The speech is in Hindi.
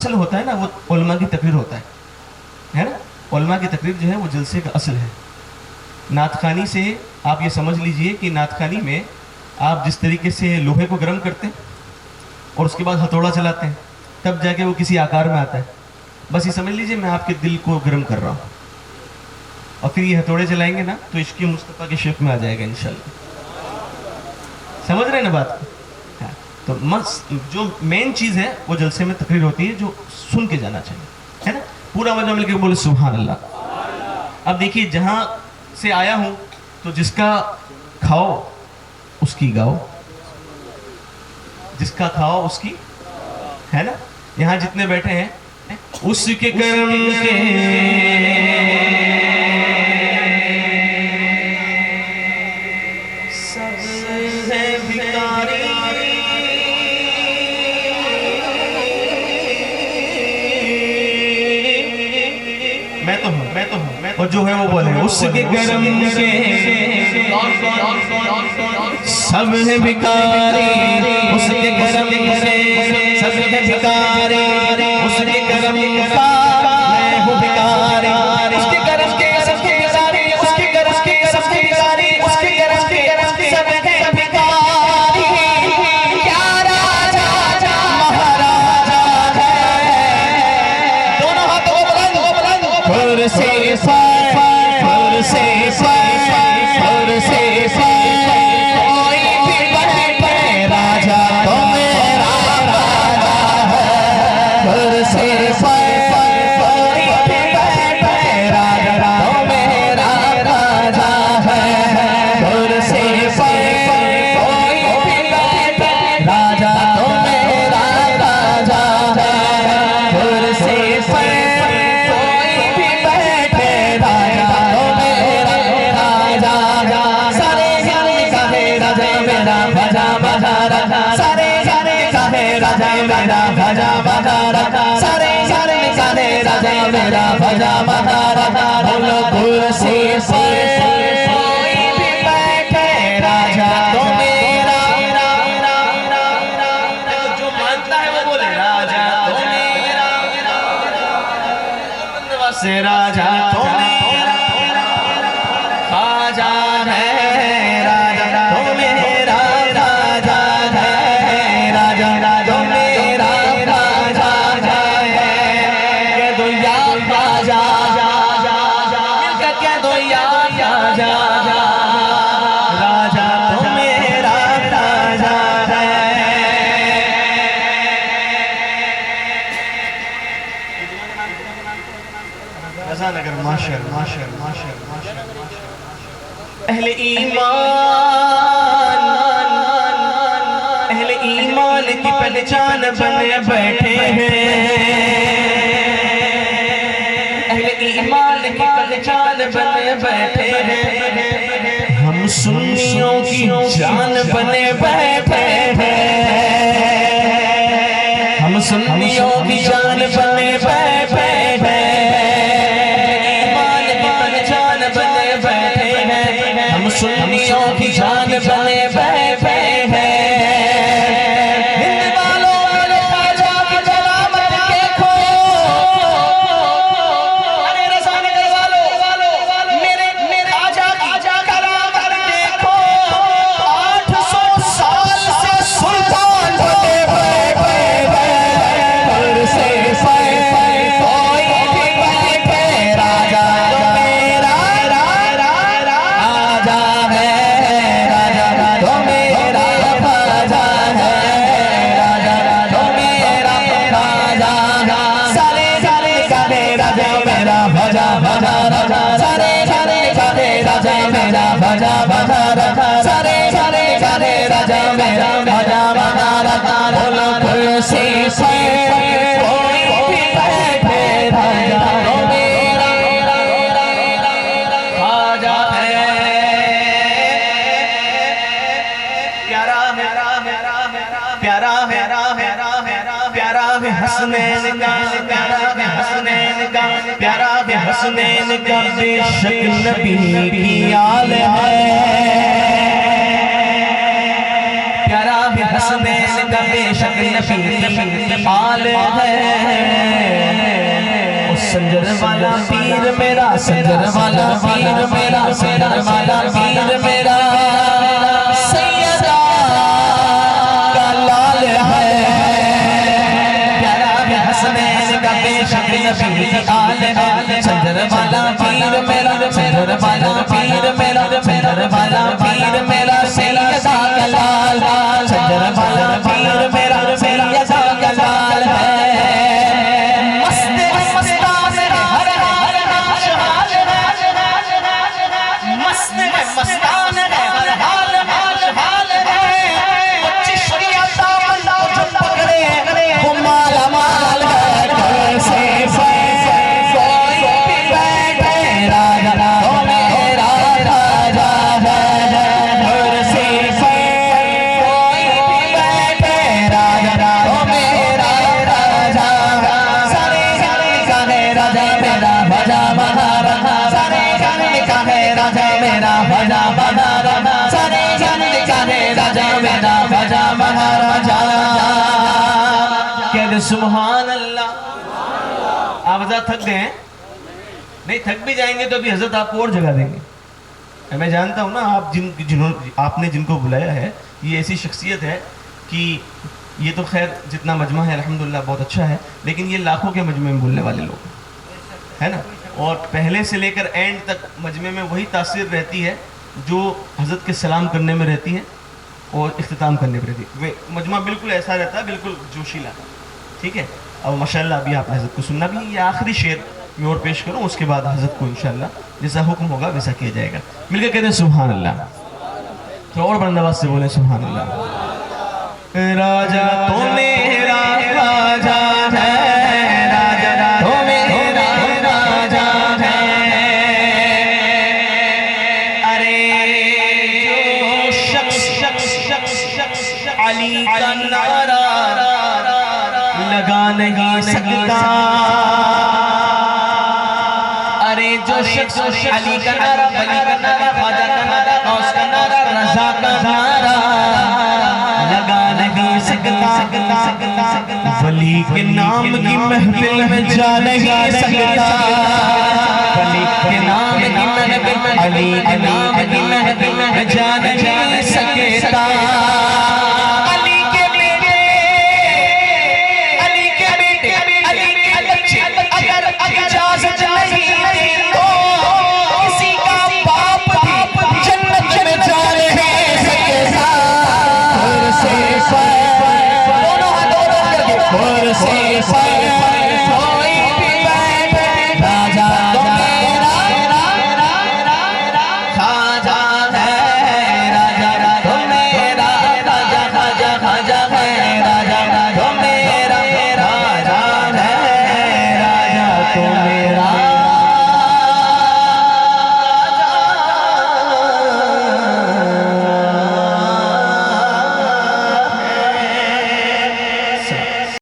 असल होता है ना, वो उलमा की तकरीर होता है ना। उलमा की तकरीर जो है वो जलसे का असल है। नातखानी से आप ये समझ लीजिए कि नातखानी में आप जिस तरीके से लोहे को गर्म करते हैं और उसके बाद हथौड़ा चलाते हैं, तब जाके वो किसी आकार में आता है। बस ये समझ लीजिए मैं आपके दिल को गर्म कर रहा हूँ, और फिर ये हथौड़े चलाएंगे ना तो इश्क़ मुस्तफ़ा के शेप में आ जाएगा इंशाल्लाह। समझ रहे हैं ना बात को? हाँ, तो जो मेन चीज़ है वो जलसे में तकरीर होती है, जो सुन के जाना चाहिए, है ना। पूरा मजा मिलकर बोले सुभान अल्लाह। अब देखिए, जहाँ से आया हूँ तो जिसका खाओ उसकी गाओ, जिसका खाओ उसकी, है ना। यहाँ जितने बैठे हैं उसके कर्म के सब है भिखारी, मैं तो हूँ, और जो है वो बोले उसके कर्म के सब है भिखारी, उसके कर्म से सब है भिखारी, उसके कर्म का मैं हूँ भिखारी, उसके कर्म के सब के भिखारी, उसके कर्म के सब के भिखारी, उसके कर्म के सब है भिखारी। क्या राजा महाराजा है, दोनों हाथों को बुलंद फुर से फुर से फुर से मेरा भजा बहारा, बोलो कुर्सी से कोई भी बैठे राजा तो मेरा, जो मानता है वो बोले राजा तो मेरा, से राजा तो मेरा, खाजा है राजा तो मेरा, राजा है राजा तो मेरा, अहले ईमान की पहचान बने बैठे हैं, अहले ईमान की पहचान बने बैठे हैं, हम सुन्नियों की जान बने बैठे हैं, हम सुन्नियों की जान बने बैठे हैं, सुन्नियों की जान बने बैठे हैं। हिंद वालों खाजा की जलावत देखो, अरे रसानगर वालों मेरे खाजा की करामत देखो, 800 साल से सुल्तान बने बैठे हैं, घर से कोई भी बैठे राजा हसनैन का बेशक नबी की आल है, प्यारा है हसनैन का बेशक नबी आल है। उस संजर वाला पीर मेरा, संजर वाला पीर मेरा, संजर वाला पीर मेरा सैयदा का लाल है। प्यारा भी हसनैन का बेशक नबी आल है। संजर वाला पीर मेरा, संजर वाला पीर मेरा, संजर वाला पीर मेरा सैयदा का लाल, संजर वाला पीर मेरा सैयदा का लाल है। मस्त मस्तान है हर हाल नाश हाल है, मस्त मस्तान है हर हाल नाश हाल है। चिश्ती आता बंदा जो पकड़े वो माला माल है। कैसे कोई भी बैठे राजा तो मेरा राजा है। घर से कोई भी बैठे राजा तो मेरा राजा है। सारे जहां का है राजा मेरा भजा महाराजा, सारे जहां का है राजा मेरा भजा महाराजा, सारे जहां का है राजा मेरा भजा महाराजा। कहते सुभान अल्लाह। आप हजरत थक गए हैं? नहीं, थक भी जाएंगे तो अभी हजरत आपको और जगह देंगे। मैं जानता हूँ ना, आप जिन्होंने आपने जिनको बुलाया है ये ऐसी शख्सियत है कि ये तो खैर जितना मजमा है अल्हम्दुलिल्लाह बहुत अच्छा है, लेकिन ये लाखों के मजमे में बोलने वाले लोग है ना। और पहले से लेकर एंड तक मजमे में वही तासीर रहती है जो हजरत के सलाम करने में रहती है और इख्तिताम करने पर रहती है। मजमा बिल्कुल ऐसा रहता है, बिल्कुल जोशीला। ठीक है, अब माशाल्लाह अभी आप हजरत को सुनना भी। ये आखिरी शेर मैं और पेश करूँ, उसके बाद हजरत को इंशाल्लाह जैसा हुक्म होगा वैसा किया जाएगा। मिलकर कहते हैं सुभान अल्लाह। तो और बुलंद आवाज से बोले सुभान अल्लाह। राजा तो मेरा राजा है, राजा तो मेरा राजा है। अरे जो शख्स अली का नारा लगा नहीं सकता, अरे जो शख्स अली का नारा, वली का नारा, ख्वाजा का नारा, गौस का नारा, रज़ा का नारा लगा नहीं सकता, वली के नाम की महफिल में जा नहीं सकता, वली के नाम की महफिल में, अली के नाम की महफिल में जा नहीं सकता।